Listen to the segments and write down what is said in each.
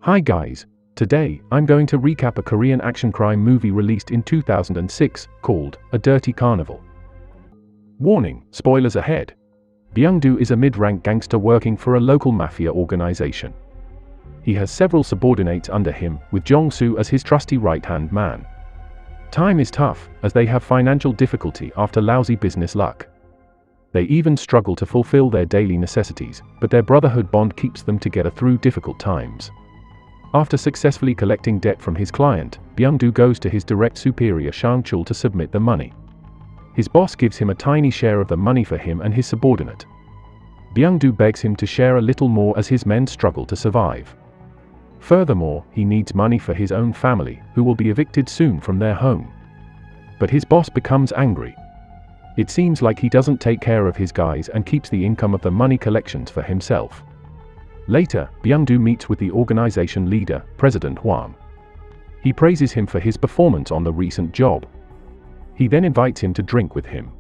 Hi guys, today I'm going to recap a Korean action crime movie released in 2006 called A Dirty Carnival. Warning, spoilers ahead. Byung-do is a mid-rank gangster working for a local mafia organization. He has several subordinates under him, with Jong-soo as his trusty right-hand man. Time is tough, as they have financial difficulty after lousy business luck. They even struggle to fulfill their daily necessities, but their brotherhood bond keeps them together through difficult times. After successfully collecting debt from his client, Byung-do goes to his direct superior Seung-jae to submit the money. His boss gives him a tiny share of the money for him and his subordinate. Byung-do begs him to share a little more as his men struggle to survive. Furthermore, he needs money for his own family, who will be evicted soon from their home. But his boss becomes angry. It seems like he doesn't take care of his guys and keeps the income of the money collections for himself. Later, Byung-do meets with the organization leader, President Hwang. He praises him for his performance on the recent job. He then invites him to drink with him.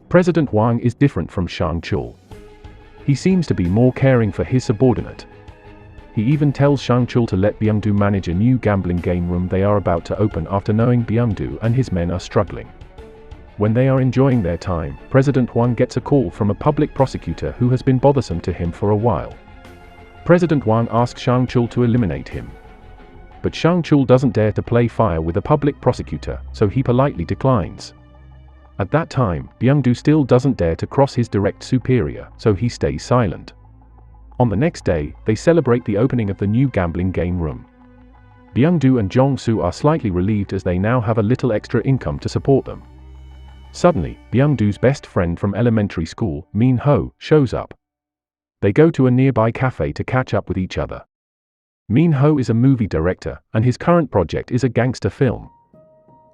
President Hwang is different from Seung-jae. He seems to be more caring for his subordinate. He even tells Seung-jae to let Byung-do manage a new gambling game room they are about to open after knowing Byung-do and his men are struggling. When they are enjoying their time, President Hwang gets a call from a public prosecutor who has been bothersome to him for a while. President Hwang asks Seung-jae to eliminate him. But Seung-jae doesn't dare to play fire with a public prosecutor, so he politely declines. At that time, Byung-do still doesn't dare to cross his direct superior, so he stays silent. On the next day, they celebrate the opening of the new gambling game room. Byung-do and Jong-soo are slightly relieved as they now have a little extra income to support them. Suddenly, Byung-do's best friend from elementary school, Mi-hee, shows up. They go to a nearby cafe to catch up with each other. Mi-hee is a movie director, and his current project is a gangster film.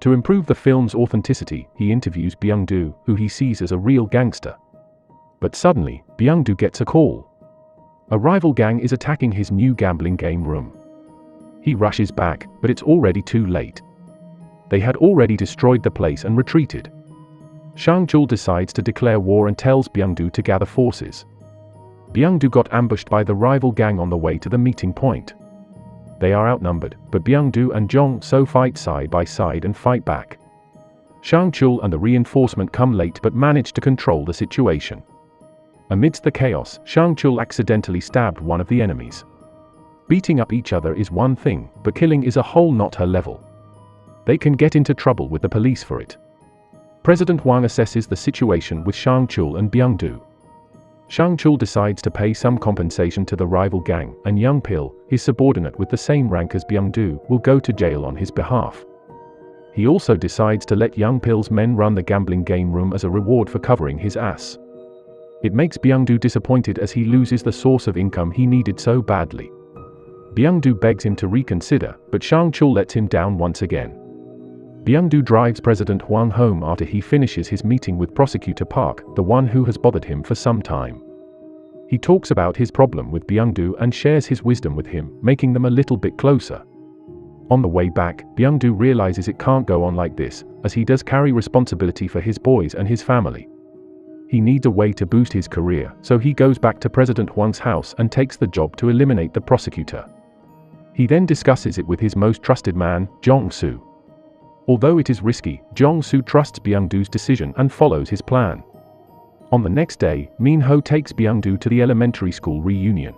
To improve the film's authenticity, he interviews Byung-do, who he sees as a real gangster. But suddenly, Byung-do gets a call. A rival gang is attacking his new gambling game room. He rushes back, but it's already too late. They had already destroyed the place and retreated. Seung-jae decides to declare war and tells Byung-do to gather forces. Byung-do got ambushed by the rival gang on the way to the meeting point. They are outnumbered, but Byung-do and Jong-soo fight side by side and fight back. Seung-jae and the reinforcement come late but manage to control the situation. Amidst the chaos, Seung-jae accidentally stabbed one of the enemies. Beating up each other is one thing, but killing is a whole not her level. They can get into trouble with the police for it. President Hwang assesses the situation with Seung-jae and Byung-do. Seung-jae decides to pay some compensation to the rival gang, and Young Pil, his subordinate with the same rank as Byung-do, will go to jail on his behalf. He also decides to let Young Pil's men run the gambling game room as a reward for covering his ass. It makes Byung-do disappointed as he loses the source of income he needed so badly. Byung-do begs him to reconsider, but Seung-jae lets him down once again. Byung-do drives President Hwang home after he finishes his meeting with Prosecutor Park, the one who has bothered him for some time. He talks about his problem with Byung-do and shares his wisdom with him, making them a little bit closer. On the way back, Byung-do realizes it can't go on like this, as he does carry responsibility for his boys and his family. He needs a way to boost his career, so he goes back to President Hwang's house and takes the job to eliminate the prosecutor. He then discusses it with his most trusted man, Jong-soo. Although it is risky, Jong-soo trusts Byung-do's decision and follows his plan. On the next day, Mi-hee takes Byung-do to the elementary school reunion.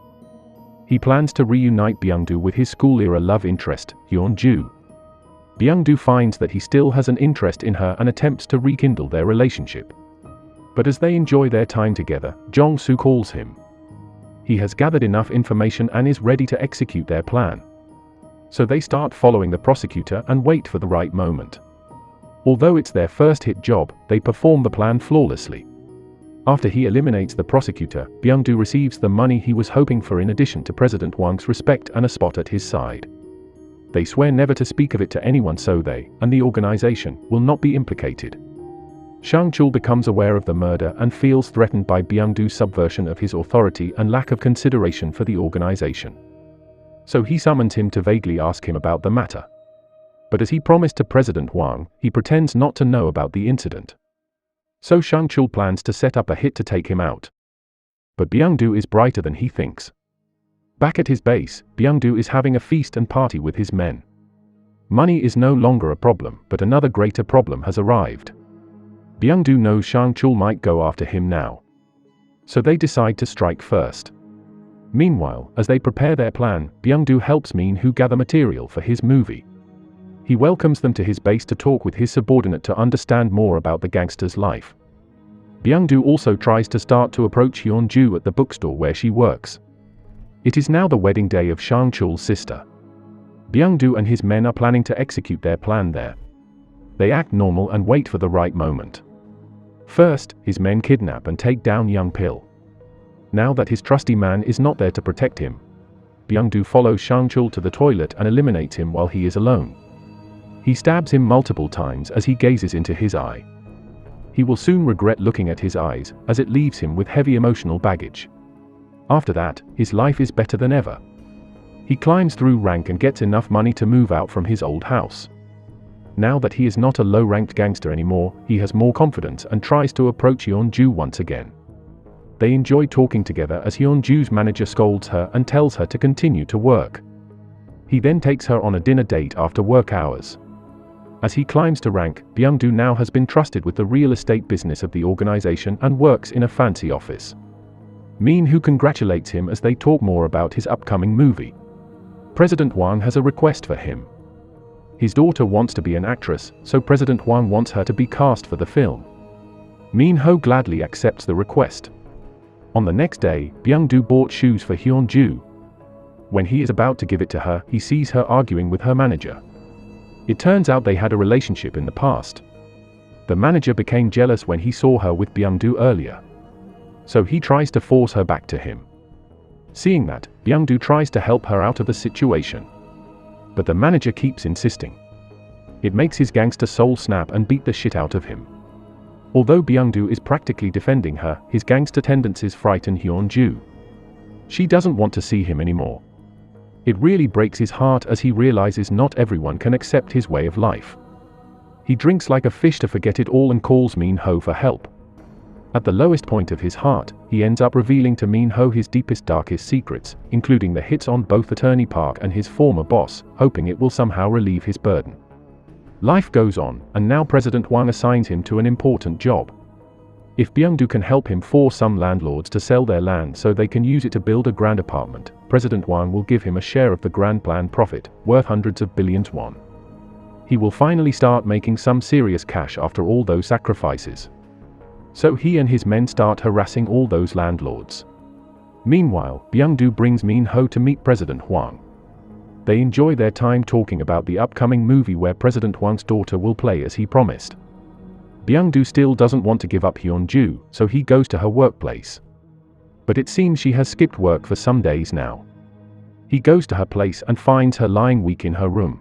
He plans to reunite Byung-do with his school-era love interest, Yeon-ju. Byung-do finds that he still has an interest in her and attempts to rekindle their relationship. But as they enjoy their time together, Jong-soo calls him. He has gathered enough information and is ready to execute their plan. So they start following the prosecutor and wait for the right moment. Although it's their first hit job, they perform the plan flawlessly. After he eliminates the prosecutor, Byung-do receives the money he was hoping for in addition to President Hwang's respect and a spot at his side. They swear never to speak of it to anyone so they, and the organization, will not be implicated. Seung-jae becomes aware of the murder and feels threatened by Byung-do's subversion of his authority and lack of consideration for the organization. So he summons him to vaguely ask him about the matter. But as he promised to President Hwang, he pretends not to know about the incident. So Seung-jae plans to set up a hit to take him out. But Byung-do is brighter than he thinks. Back at his base, Byung-do is having a feast and party with his men. Money is no longer a problem, but another greater problem has arrived. Byung-do knows Sang-chul might go after him now. So they decide to strike first. Meanwhile, as they prepare their plan, Byung-do helps Mi-hee gather material for his movie. He welcomes them to his base to talk with his subordinate to understand more about the gangster's life. Byung-do also tries to start to approach Hyun-ju at the bookstore where she works. It is now the wedding day of Sang-chul's sister. Byung-do and his men are planning to execute their plan there. They act normal and wait for the right moment. First, his men kidnap and take down young Pil. Now that his trusty man is not there to protect him, Byung-do follows Sang-chul to the toilet and eliminates him while he is alone. He stabs him multiple times as he gazes into his eye. He will soon regret looking at his eyes, as it leaves him with heavy emotional baggage. After that, his life is better than ever. He climbs through rank and gets enough money to move out from his old house. Now that he is not a low-ranked gangster anymore, he has more confidence and tries to approach Hyun-ju once again. They enjoy talking together as Hyun-ju's manager scolds her and tells her to continue to work. He then takes her on a dinner date after work hours. As he climbs to rank, Byung-do now has been trusted with the real estate business of the organization and works in a fancy office. Mi-hee congratulates him as they talk more about his upcoming movie. President Hwang has a request for him. His daughter wants to be an actress, so President Hwang wants her to be cast for the film. Mi-hee gladly accepts the request. On the next day, Byung-do bought shoes for Hyun-ju. When he is about to give it to her, he sees her arguing with her manager. It turns out they had a relationship in the past. The manager became jealous when he saw her with Byung-do earlier. So he tries to force her back to him. Seeing that, Byung-do tries to help her out of the situation. But the manager keeps insisting. It makes his gangster soul snap and beat the shit out of him. Although Byung-do is practically defending her, his gangster tendencies frighten Hyun-ju. She doesn't want to see him anymore. It really breaks his heart as he realizes not everyone can accept his way of life. He drinks like a fish to forget it all and calls Mi-hee for help. At the lowest point of his heart, he ends up revealing to Mi-hee his deepest darkest secrets, including the hits on both Attorney Park and his former boss, hoping it will somehow relieve his burden. Life goes on, and now President Hwang assigns him to an important job. If Byung-do can help him force some landlords to sell their land so they can use it to build a grand apartment, President Hwang will give him a share of the grand plan profit, worth hundreds of billions won. He will finally start making some serious cash after all those sacrifices. So he and his men start harassing all those landlords. Meanwhile, Byung-do brings Mi-hee to meet President Hwang. They enjoy their time talking about the upcoming movie where President Hwang's daughter will play as he promised. Byung-do still doesn't want to give up Hyun-ju, so he goes to her workplace. But it seems she has skipped work for some days now. He goes to her place and finds her lying weak in her room.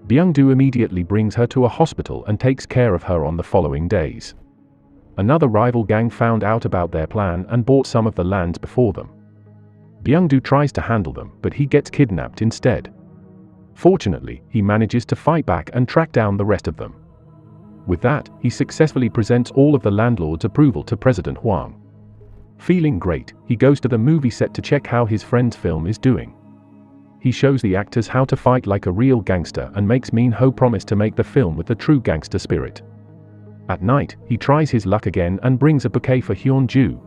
Byung-do immediately brings her to a hospital and takes care of her on the following days. Another rival gang found out about their plan and bought some of the lands before them. Byung-do tries to handle them, but he gets kidnapped instead. Fortunately, he manages to fight back and track down the rest of them. With that, he successfully presents all of the landlords' approval to President Hwang. Feeling great, he goes to the movie set to check how his friend's film is doing. He shows the actors how to fight like a real gangster and makes Mi-hee promise to make the film with the true gangster spirit. At night, he tries his luck again and brings a bouquet for Hyun-ju.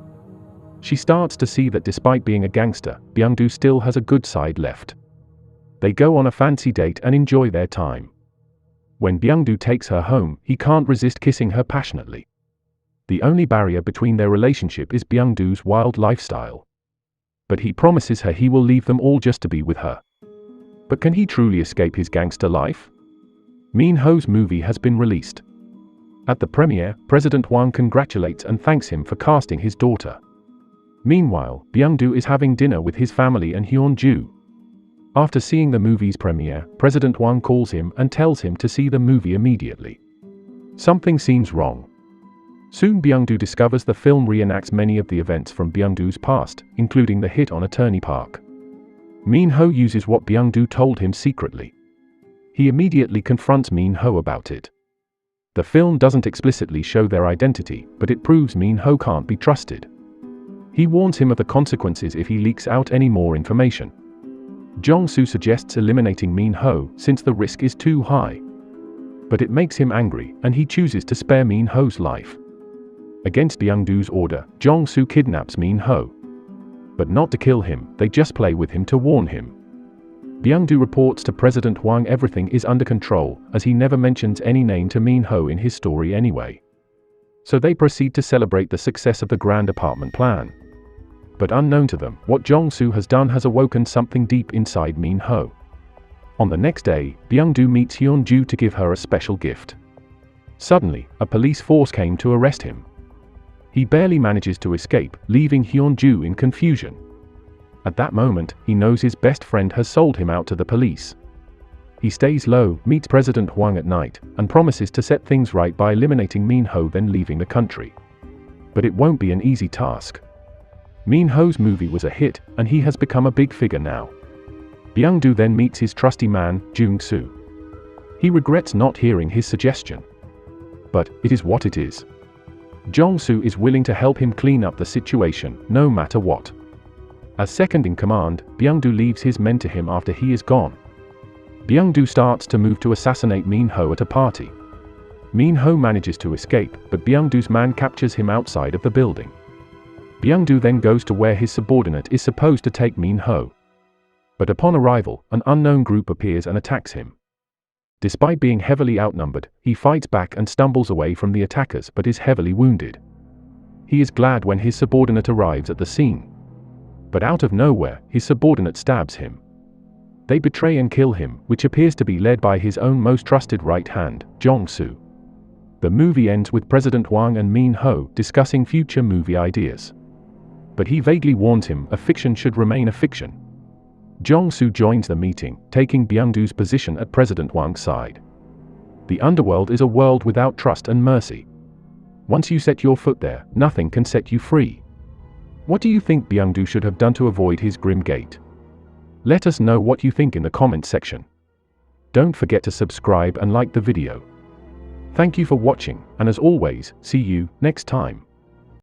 She starts to see that despite being a gangster, Byung-do still has a good side left. They go on a fancy date and enjoy their time. When Byung-do takes her home, he can't resist kissing her passionately. The only barrier between their relationship is Byung-do's wild lifestyle. But he promises her he will leave them all just to be with her. But can he truly escape his gangster life? Mi-hee's movie has been released. At the premiere, President Hwang congratulates and thanks him for casting his daughter. Meanwhile, Byung-do is having dinner with his family and Hyun-ju. After seeing the movie's premiere, President Hwang calls him and tells him to see the movie immediately. Something seems wrong. Soon Byung-do discovers the film reenacts many of the events from Byung-do's past, including the hit on Attorney Park. Mi-hee uses what Byung-do told him secretly. He immediately confronts Mi-hee about it. The film doesn't explicitly show their identity, but it proves Mi-hee can't be trusted. He warns him of the consequences if he leaks out any more information. Jong-soo suggests eliminating Min-ho since the risk is too high. But it makes him angry, and he chooses to spare Min-ho's life. Against Byung-doo's order, Jong-soo kidnaps Min-ho. But not to kill him, they just play with him to warn him. Byung-doo reports to President Hwang everything is under control, as he never mentions any name to Min-ho in his story anyway. So they proceed to celebrate the success of the grand apartment plan. But unknown to them, what Jong-soo has done has awoken something deep inside Min-ho. On the next day, Byung-doo meets Hyun-joo to give her a special gift. Suddenly, a police force came to arrest him. He barely manages to escape, leaving Hyun-joo in confusion. At that moment, he knows his best friend has sold him out to the police. He stays low, meets President Hwang at night, and promises to set things right by eliminating Min-ho, then leaving the country. But it won't be an easy task. Min-ho's movie was a hit, and he has become a big figure now. Byung-doo then meets his trusty man, Jung-soo. He regrets not hearing his suggestion. But it is what it is. Jong-soo is willing to help him clean up the situation, no matter what. As second in command, Byung-doo leaves his men to him after he is gone. Byung-doo starts to move to assassinate Min-ho at a party. Min-ho manages to escape, but Byung-doo's man captures him outside of the building. Byung-doo then goes to where his subordinate is supposed to take Min-ho. But upon arrival, an unknown group appears and attacks him. Despite being heavily outnumbered, he fights back and stumbles away from the attackers but is heavily wounded. He is glad when his subordinate arrives at the scene. But out of nowhere, his subordinate stabs him. They betray and kill him, which appears to be led by his own most trusted right hand, Jong-soo. The movie ends with President Hwang and Min-ho discussing future movie ideas. But he vaguely warns him a fiction should remain a fiction. Jong-soo joins the meeting, taking Byung-doo's position at President Hwang's side. The underworld is a world without trust and mercy. Once you set your foot there, nothing can set you free. What do you think Byung-doo should have done to avoid his grim gate? Let us know what you think in the comments section. Don't forget to subscribe and like the video. Thank you for watching, and as always, see you next time.